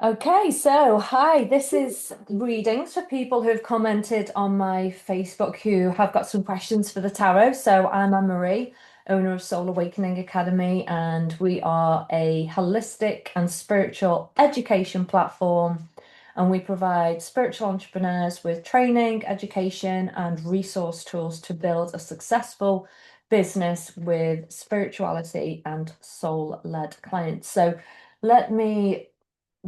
Okay, so hi, this is readings for people who've commented on my Facebook who have got some questions for the tarot. So I'm Anne-Marie, owner of Soul Awakening Academy, and we are a holistic and spiritual education platform. And we provide spiritual entrepreneurs with training, education, and resource tools to build a successful business with spirituality and soul-led clients. So let me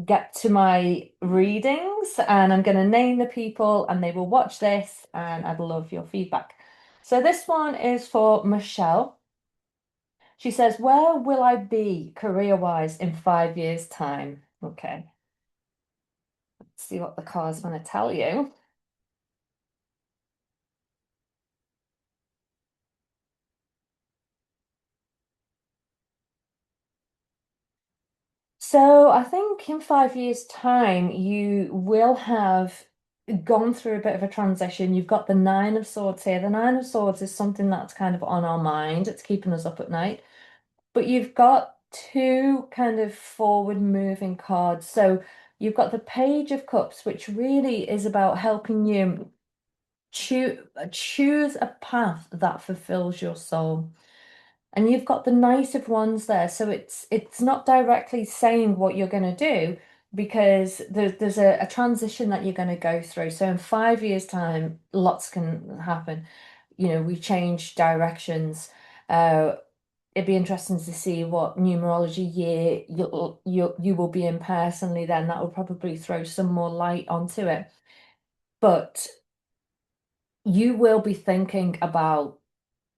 get to my readings and I'm going to name the people and they will watch this and I'd love your feedback. So this one is for Michelle. She says, "Where will I be career-wise in 5 years' time?" Okay, let's see what the cards want to tell you. So I think in 5 years' time, you will have gone through a bit of a transition. You've got the Nine of Swords here. The Nine of Swords is something that's kind of on our mind. It's keeping us up at night. But you've got two kind of forward moving cards. So you've got the Page of Cups, which really is about helping you choose a path that fulfills your soul. And you've got the Knight of Wands there. So it's not directly saying what you're going to do because there's a transition that you're going to go through. So in 5 years' time, lots can happen. We change directions. Uh, it'd be interesting to see what numerology year you will be in personally then. That will probably throw some more light onto it. But you will be thinking about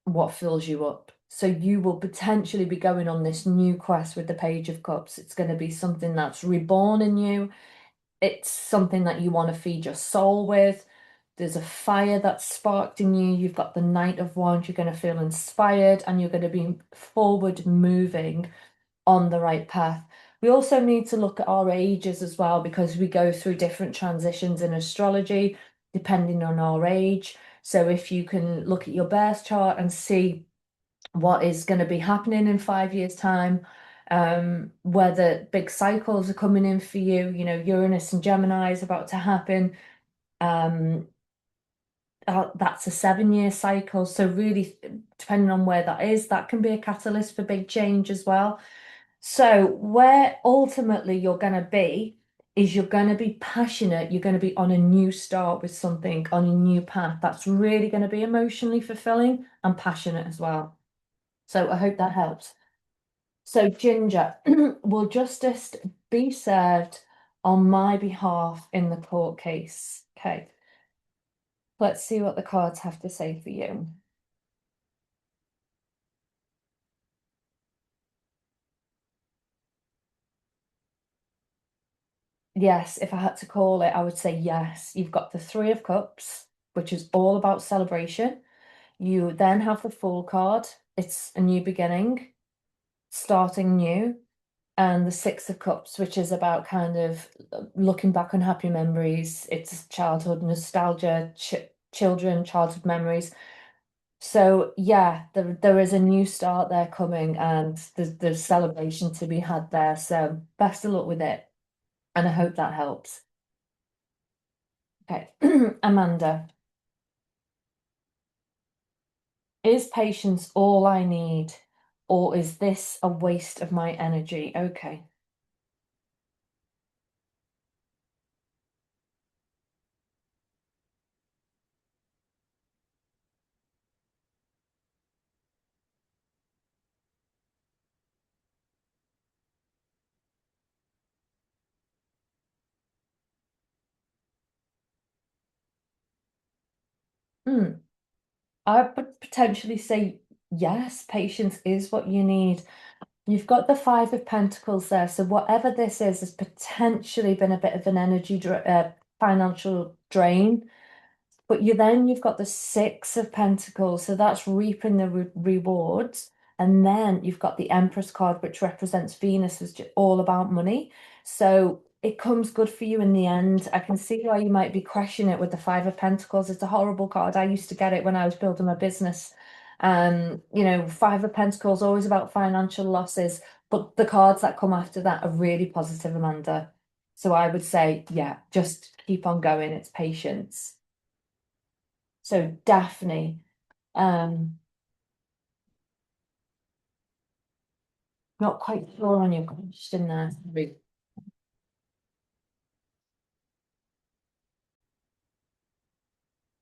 what fills you up. So you will potentially be going on this new quest with the Page of Cups. It's going to be something that's reborn in you. It's something that you want to feed your soul with. There's a fire that's sparked in you. You've got the Knight of Wands. You're going to feel inspired and you're going to be forward moving on the right path. We also need to look at our ages as well because we go through different transitions in astrology depending on our age. So if you can look at your birth chart and see what is going to be happening in 5 years' time, whether big cycles are coming in for you, Uranus and Gemini is about to happen. Um, that's a 7 year cycle. So really, depending on where that is, that can be a catalyst for big change as well. So where ultimately you're going to be is you're going to be passionate. You're going to be on a new start with something, on a new path. That's really going to be emotionally fulfilling and passionate as well. So I hope that helps. So, Ginger, will justice be served on my behalf in the court case? Okay, let's see what the cards have to say for you. Yes, if I had to call it, I would say yes. You've got the Three of Cups, which is all about celebration. You then have the Fool card. It's a new beginning, starting new. And the Six of Cups, which is about kind of looking back on happy memories. It's childhood nostalgia, children, childhood memories. So yeah, there is a new start there coming, and there's celebration to be had there. So best of luck with it, and I hope that helps. Okay, Amanda, is patience all I need, or is this a waste of my energy? Okay. Hmm. I would potentially say yes, patience is what you need. You've got the Five of Pentacles there, so whatever this is has potentially been a bit of an financial drain. But you've got the Six of Pentacles, so that's reaping the rewards. And then you've got the Empress card, which represents Venus, is all about money. So it comes good for you in the end. I can see why you might be questioning it with the Five of Pentacles. It's a horrible card. I used to get it when I was building my business. Five of Pentacles always about financial losses, but the cards that come after that are really positive, Amanda. So I would say, yeah, just keep on going. It's patience. So Daphne, um, not quite sure on your question there. Sorry.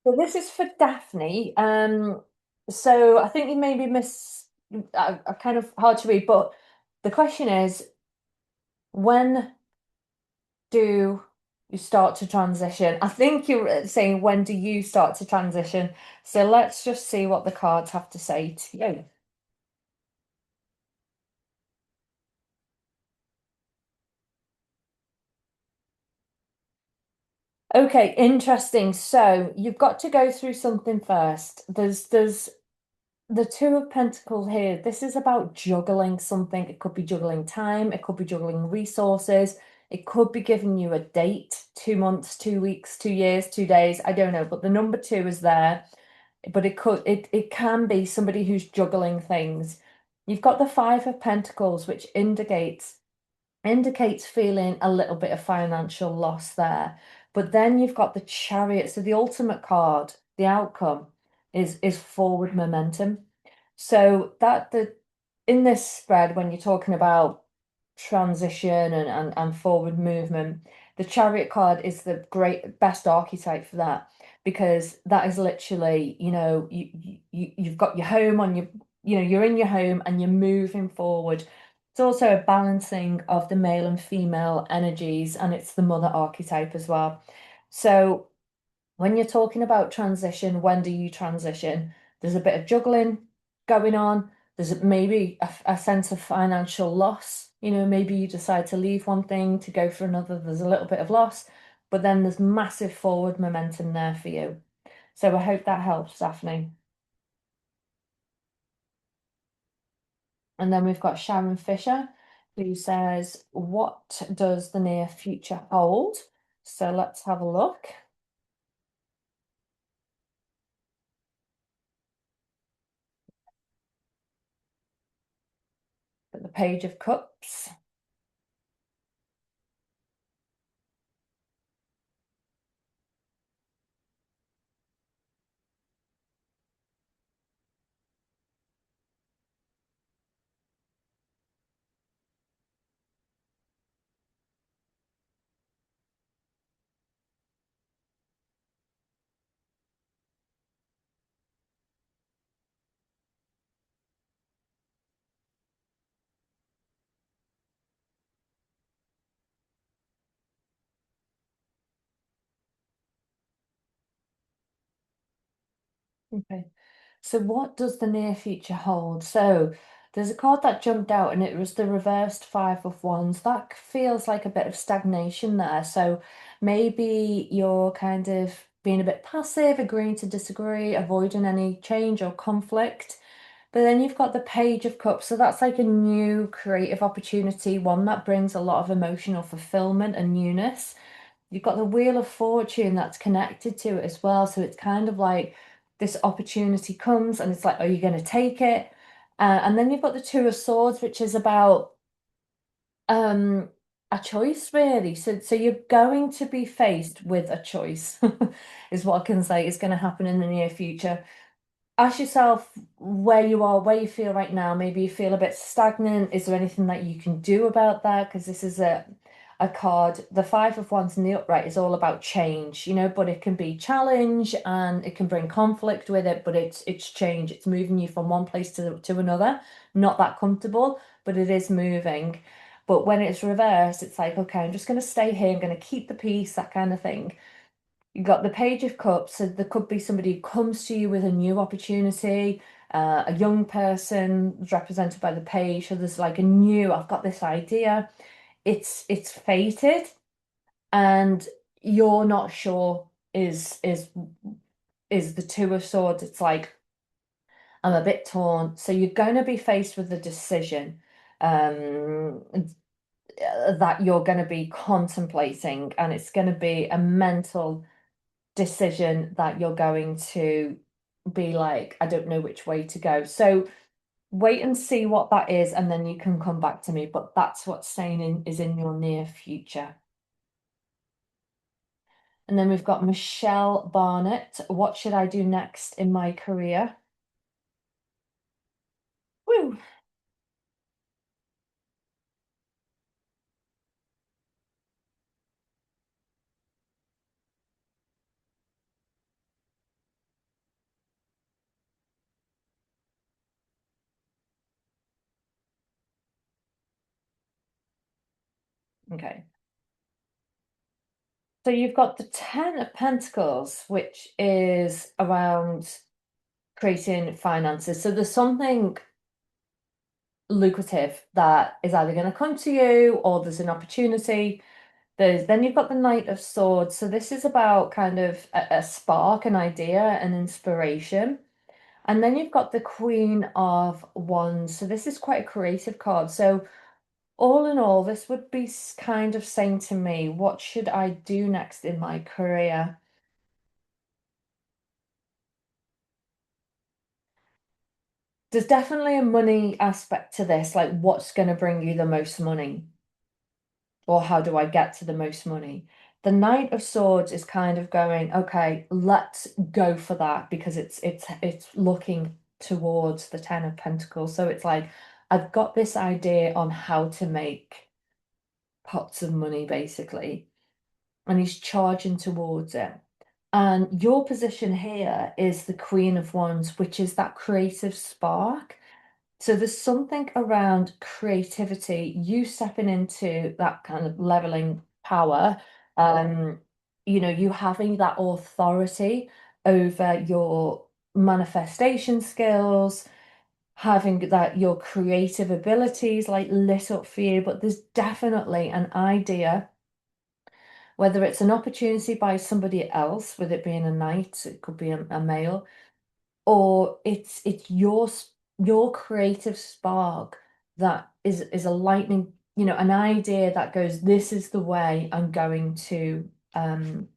So this is for Daphne. So I think you maybe kind of hard to read, but the question is, when do you start to transition? I think you're saying, when do you start to transition? So let's just see what the cards have to say to you. Okay, interesting. So you've got to go through something first. There's the Two of Pentacles here. This is about juggling something. It could be juggling time, it could be juggling resources, it could be giving you a date, 2 months, 2 weeks, 2 years, 2 days. I don't know, but the number two is there. But it can be somebody who's juggling things. You've got the Five of Pentacles, which indicates feeling a little bit of financial loss there. But then you've got the Chariot. So the ultimate card, the outcome is forward momentum. So that the in this spread, when you're talking about transition and forward movement, the Chariot card is the great best archetype for that, because that is literally, you've got your home on your, you're in your home and you're moving forward. It's also a balancing of the male and female energies, and it's the mother archetype as well. So when you're talking about transition, when do you transition? There's a bit of juggling going on. There's maybe a sense of financial loss. Maybe you decide to leave one thing to go for another. There's a little bit of loss, but then there's massive forward momentum there for you. So I hope that helps, Daphne. And then we've got Sharon Fisher, who says, "What does the near future hold?" So let's have a look at the Page of Cups. Okay. So what does the near future hold? So there's a card that jumped out and it was the reversed Five of Wands. That feels like a bit of stagnation there. So maybe you're kind of being a bit passive, agreeing to disagree, avoiding any change or conflict. But then you've got the Page of Cups. So that's like a new creative opportunity, one that brings a lot of emotional fulfillment and newness. You've got the Wheel of Fortune that's connected to it as well. So it's kind of like this opportunity comes and it's like, are you going to take it? And then you've got the Two of Swords, which is about um a choice really. So you're going to be faced with a choice, is what I can say is going to happen in the near future. Ask yourself where you are, where you feel right now. Maybe you feel a bit stagnant. Is there anything that you can do about that? Because this is a card. The Five of Wands in the upright is all about change, but it can be challenge and it can bring conflict with it, but it's change. It's moving you from one place to another. Not that comfortable, but it is moving. But when it's reversed, it's like, okay, I'm just going to stay here. I'm going to keep the peace, that kind of thing. You've got the Page of Cups, so there could be somebody who comes to you with a new opportunity, a young person represented by the page. So there's like a new, I've got this idea. It's fated, and you're not sure is the Two of Swords. It's like I'm a bit torn. So you're going to be faced with a decision um that you're going to be contemplating, and it's going to be a mental decision that you're going to be like, I don't know which way to go. So wait and see what that is, and then you can come back to me. But that's what's saying is in your near future. And then we've got Michelle Barnett. What should I do next in my career? Woo. Okay. So you've got the Ten of Pentacles, which is around creating finances. So there's something lucrative that is either going to come to you or there's an opportunity. Then you've got the Knight of Swords. So this is about kind of a spark, an idea, an inspiration. And then you've got the Queen of Wands. So this is quite a creative card. So all in all, this would be kind of saying to me, what should I do next in my career? There's definitely a money aspect to this, like what's going to bring you the most money, or how do I get to the most money? The Knight of Swords is kind of going, okay, let's go for that because it's looking towards the Ten of Pentacles. So it's like I've got this idea on how to make pots of money, basically, and he's charging towards it. And your position here is the Queen of Wands, which is that creative spark. So there's something around creativity, you stepping into that kind of leveling power, um, you having that authority over your manifestation skills, having that your creative abilities like lit up for you, but there's definitely an idea, whether it's an opportunity by somebody else, with it being a knight, it could be a male, or it's your creative spark that is a lightning, an idea that goes, this is the way I'm going to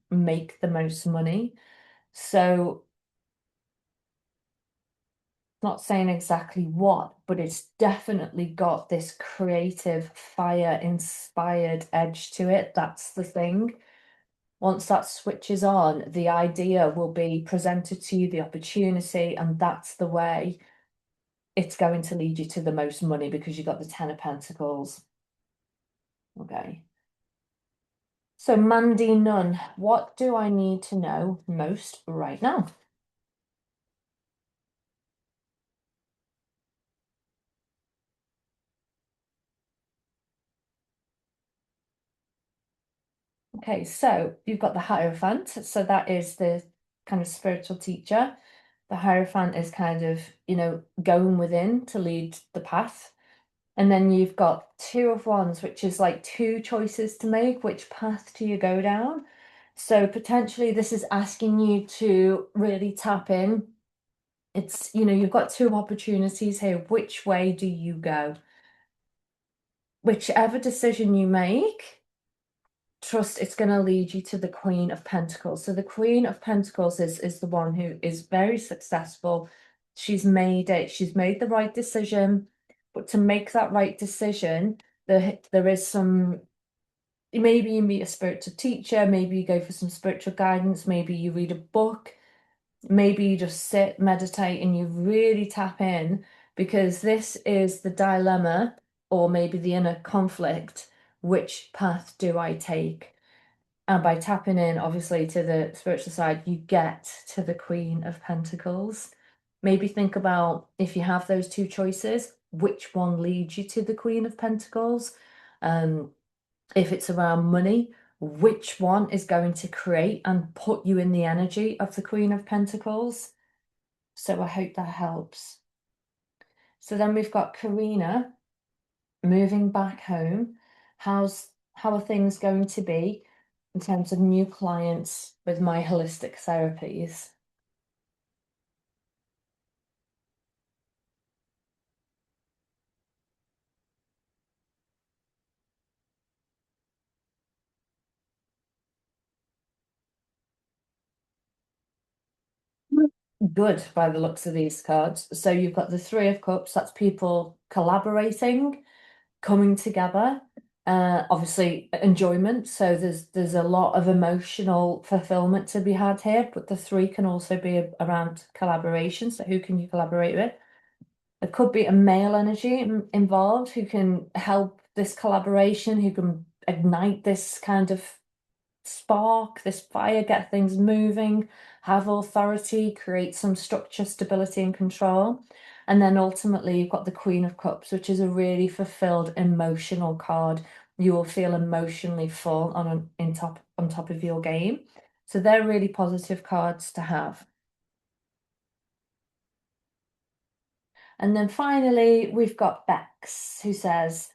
make the most money. So not saying exactly what, but it's definitely got this creative fire inspired edge to it. That's the thing. Once that switches on, the idea will be presented to you, the opportunity, and that's the way it's going to lead you to the most money because you got the Ten of Pentacles. Okay. So, Mandy Nunn, what do I need to know most right now? Okay, so you've got the Hierophant. So that is the kind of spiritual teacher. The Hierophant is kind of, going within to lead the path. And then you've got Two of Wands, which is like two choices to make. Which path do you go down? So potentially this is asking you to really tap in. It's, you've got two opportunities here. Which way do you go? Whichever decision you make, trust it's going to lead you to the Queen of Pentacles. So the Queen of Pentacles is the one who is very successful. She's made it. She's made the right decision. But to make that right decision, there is some, maybe you meet a spiritual teacher, maybe you go for some spiritual guidance, maybe you read a book, maybe you just sit, meditate, and you really tap in, because this is the dilemma, or maybe the inner conflict. Which path do I take? And by tapping in, obviously, to the spiritual side, you get to the Queen of Pentacles. Maybe think about, if you have those two choices, which one leads you to the Queen of Pentacles? Um, if it's around money, which one is going to create and put you in the energy of the Queen of Pentacles? So I hope that helps. So then we've got Karina moving back home. How are things going to be in terms of new clients with my holistic therapies? Good by the looks of these cards. So you've got the Three of Cups, that's people collaborating, coming together. Obviously enjoyment. So there's a lot of emotional fulfillment to be had here, but the three can also be around collaboration. So who can you collaborate with? There could be a male energy involved who can help this collaboration, who can ignite this kind of spark, this fire, get things moving, have authority, create some structure, stability, and control. And then ultimately, you've got the Queen of Cups, which is a really fulfilled emotional card. You will feel emotionally full on top of your game. So they're really positive cards to have. And then finally, we've got Bex, who says,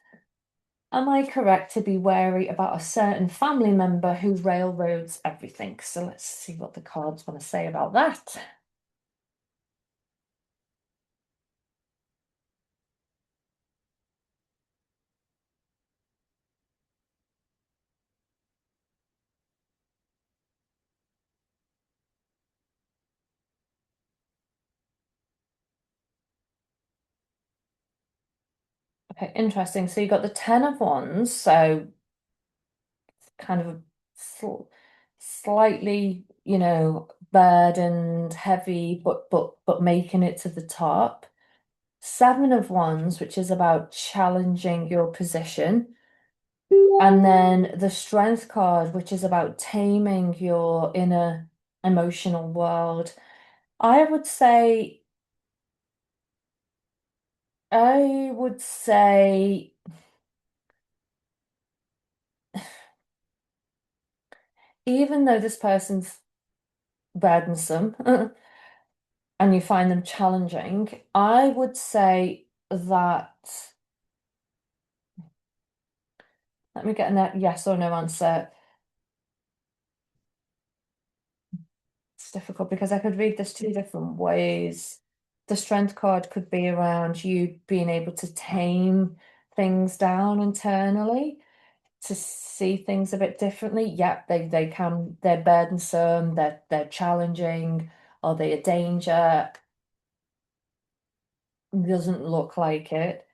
am I correct to be wary about a certain family member who railroads everything? So let's see what the cards want to say about that. Okay, interesting. So you got the Ten of Wands, so kind of a sl slightly, burdened, heavy, but making it to the top. Seven of Wands, which is about challenging your position. And then the Strength card, which is about taming your inner emotional world. I would say, I would say, even though this person's burdensome and you find them challenging, I would say that, let me get a yes or no answer. It's difficult because I could read this two different ways. The Strength card could be around you being able to tame things down internally, to see things a bit differently. Yep, they're burdensome, they're challenging, are they a danger? Doesn't look like it.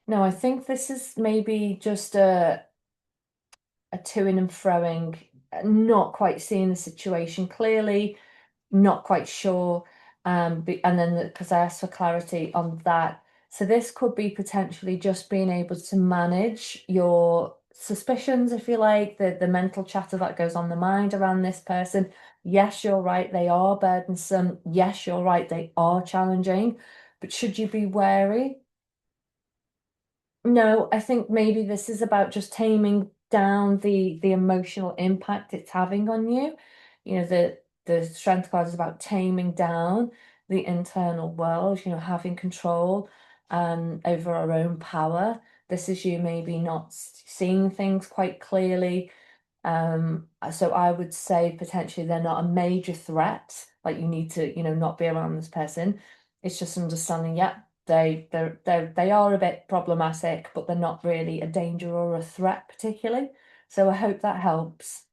No, I think this is maybe just a toing and froing, not quite seeing the situation clearly, not quite sure. And then because I asked for clarity on that. So this could be potentially just being able to manage your suspicions, if you like, the mental chatter that goes on the mind around this person. Yes, you're right, they are burdensome. Yes, you're right, they are challenging. But should you be wary? No, I think maybe this is about just taming down the emotional impact it's having on you. The strength card is about taming down the internal world, having control over our own power. This is you maybe not seeing things quite clearly. So I would say potentially they're not a major threat, like you need to, not be around this person. It's just understanding, yeah, they are a bit problematic, but they're not really a danger or a threat particularly. So I hope that helps.